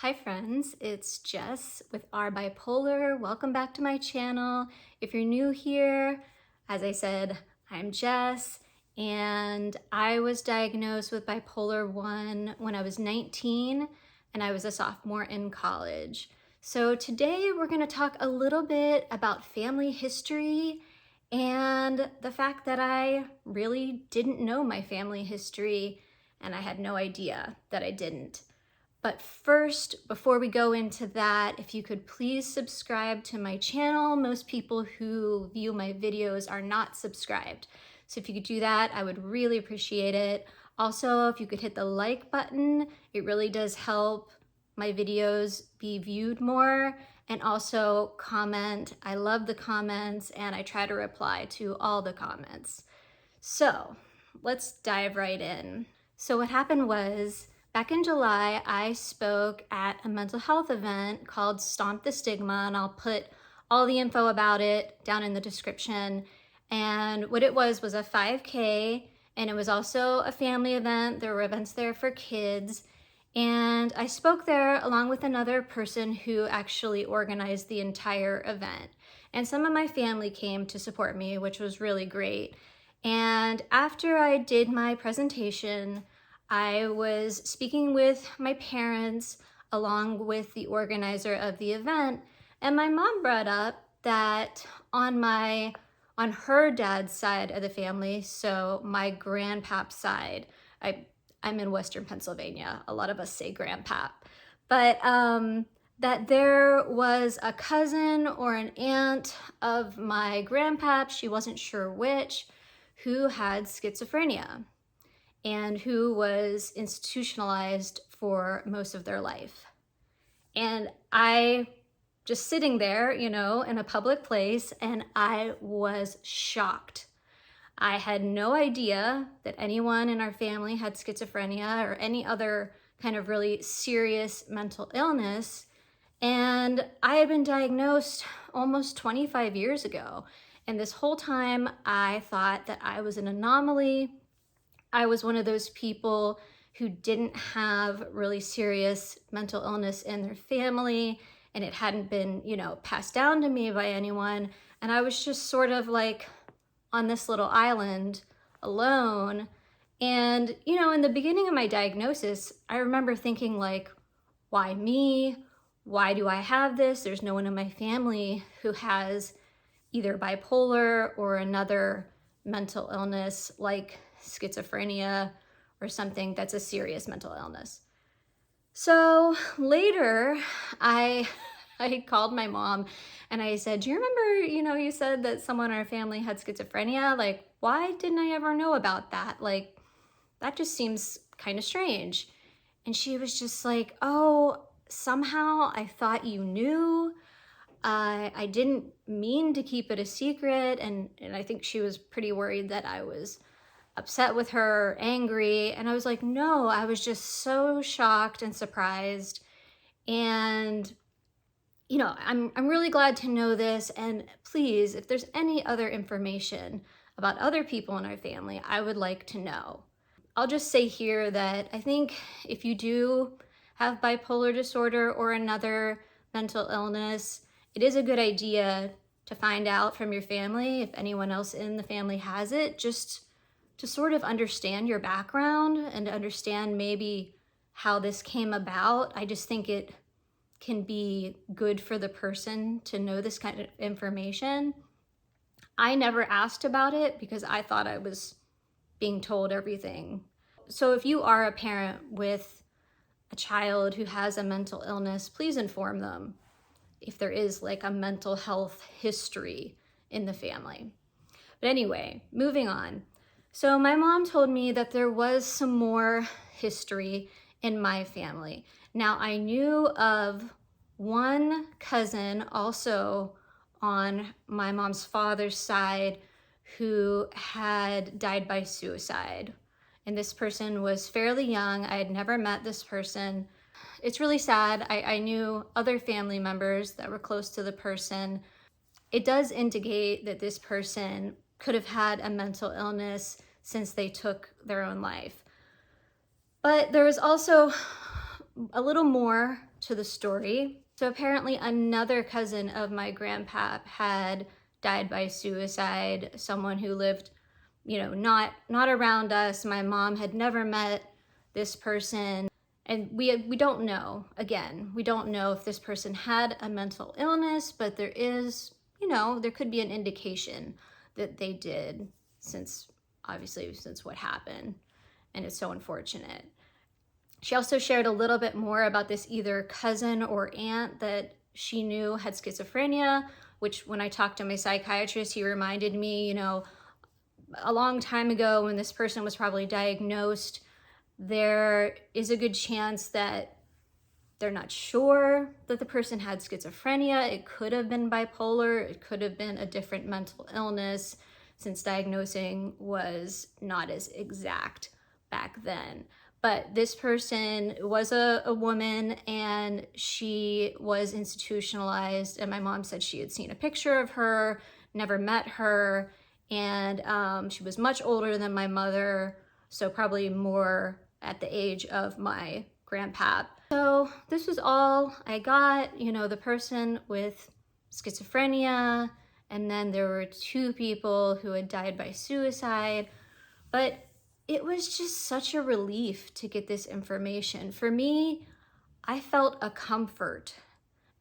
Hi friends, it's Jess with Our Bipolar. Welcome back to my channel. If you're new here, as I said, I'm Jess, and I was diagnosed with bipolar 1 when I was 19 and I was a sophomore in college. So today we're going to talk a little bit about family history and the fact that I really didn't know my family history and I had no idea that I didn't. But first, before we go into that, if you could please subscribe to my channel. Most people who view my videos are not subscribed. So if you could do that, I would really appreciate it. Also, if you could hit the like button, it really does help my videos be viewed more. And also comment. I love the comments and I try to reply to all the comments. So let's dive right in. So what happened was, back in July, I spoke at a mental health event called Stomp the Stigma, and I'll put all the info about it down in the description. And what it was a 5K, and it was also a family event. There were events there for kids. And I spoke there along with another person who actually organized the entire event. And some of my family came to support me, which was really great. And after I did my presentation, I was speaking with my parents along with the organizer of the event, and my mom brought up that on her dad's side of the family, so my grandpap's side, I'm in Western Pennsylvania. A lot of us say grandpap, but that there was a cousin or an aunt of my grandpap, she wasn't sure which, who had schizophrenia and who was institutionalized for most of their life. And I just sitting there, in a public place, and I was shocked. I had no idea that anyone in our family had schizophrenia or any other kind of really serious mental illness. And I had been diagnosed almost 25 years ago. And this whole time I thought that I was an anomaly. I was one of those people who didn't have really serious mental illness in their family, and it hadn't been, passed down to me by anyone. And I was just sort of like on this little island alone. And, in the beginning of my diagnosis, I remember thinking like, why me? Why do I have this? There's no one in my family who has either bipolar or another mental illness like schizophrenia or something that's a serious mental illness. So later, I called my mom and I said, do you remember, you said that someone in our family had schizophrenia? Like, why didn't I ever know about that? Like, that just seems kind of strange. And she was just like, oh, somehow I thought you knew. I didn't mean to keep it a secret. And I think she was pretty worried that I was upset with her, angry. And I was like, no, I was just so shocked and surprised. And, I'm really glad to know this. And please, if there's any other information about other people in our family, I would like to know. I'll just say here that I think if you do have bipolar disorder or another mental illness, it is a good idea to find out from your family if anyone else in the family has it, just to sort of understand your background and to understand maybe how this came about. I just think it can be good for the person to know this kind of information. I never asked about it because I thought I was being told everything. So if you are a parent with a child who has a mental illness, please inform them if there is like a mental health history in the family. But anyway, moving on. So my mom told me that there was some more history in my family. Now I knew of one cousin also on my mom's father's side who had died by suicide. And this person was fairly young. I had never met this person. It's really sad. I knew other family members that were close to the person. It does indicate that this person could have had a mental illness since they took their own life. But there was also a little more to the story. So apparently another cousin of my grandpap had died by suicide, someone who lived, you know, not around us. My mom had never met this person, and we don't know. Again, we don't know if this person had a mental illness, but there is, you know, there could be an indication that they did, since what happened, and it's so unfortunate. She also shared a little bit more about this either cousin or aunt that she knew had schizophrenia, which when I talked to my psychiatrist, he reminded me, you know, a long time ago when this person was probably diagnosed, there is a good chance that they're not sure that the person had schizophrenia. It could have been bipolar. It could have been a different mental illness, since diagnosing was not as exact back then. But this person was a woman, and she was institutionalized, and my mom said she had seen a picture of her, never met her, and she was much older than my mother, so probably more at the age of my grandpap. So this was all I got, you know, the person with schizophrenia, and then there were 2 people who had died by suicide. But it was just such a relief to get this information. For me, I felt a comfort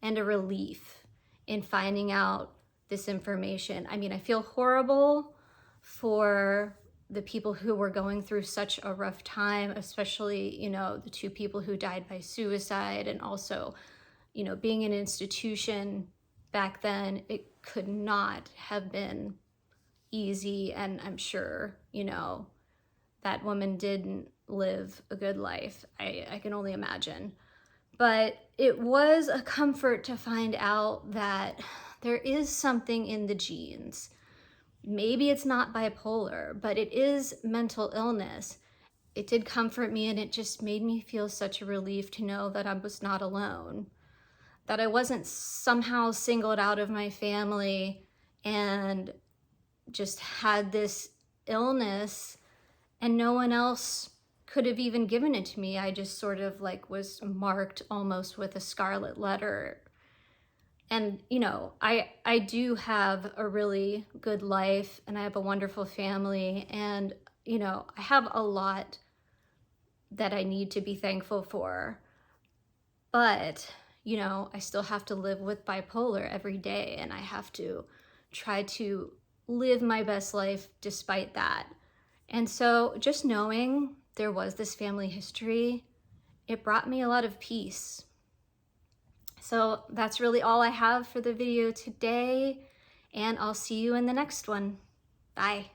and a relief in finding out this information. I mean, I feel horrible for the people who were going through such a rough time, especially, you know, the 2 people who died by suicide, and also, you know, being in an institution back then, it could not have been easy. And I'm sure, you know, that woman didn't live a good life. I can only imagine. But it was a comfort to find out that there is something in the genes. Maybe it's not bipolar, but it is mental illness. It did comfort me, and it just made me feel such a relief to know that I was not alone, that I wasn't somehow singled out of my family and just had this illness and no one else could have even given it to me. I just sort of like was marked almost with a scarlet letter. And, you know, I do have a really good life, and I have a wonderful family, and, you know, I have a lot that I need to be thankful for. But, you know, I still have to live with bipolar every day, and I have to try to live my best life despite that. And so just knowing there was this family history, it brought me a lot of peace. So that's really all I have for the video today, and I'll see you in the next one. Bye.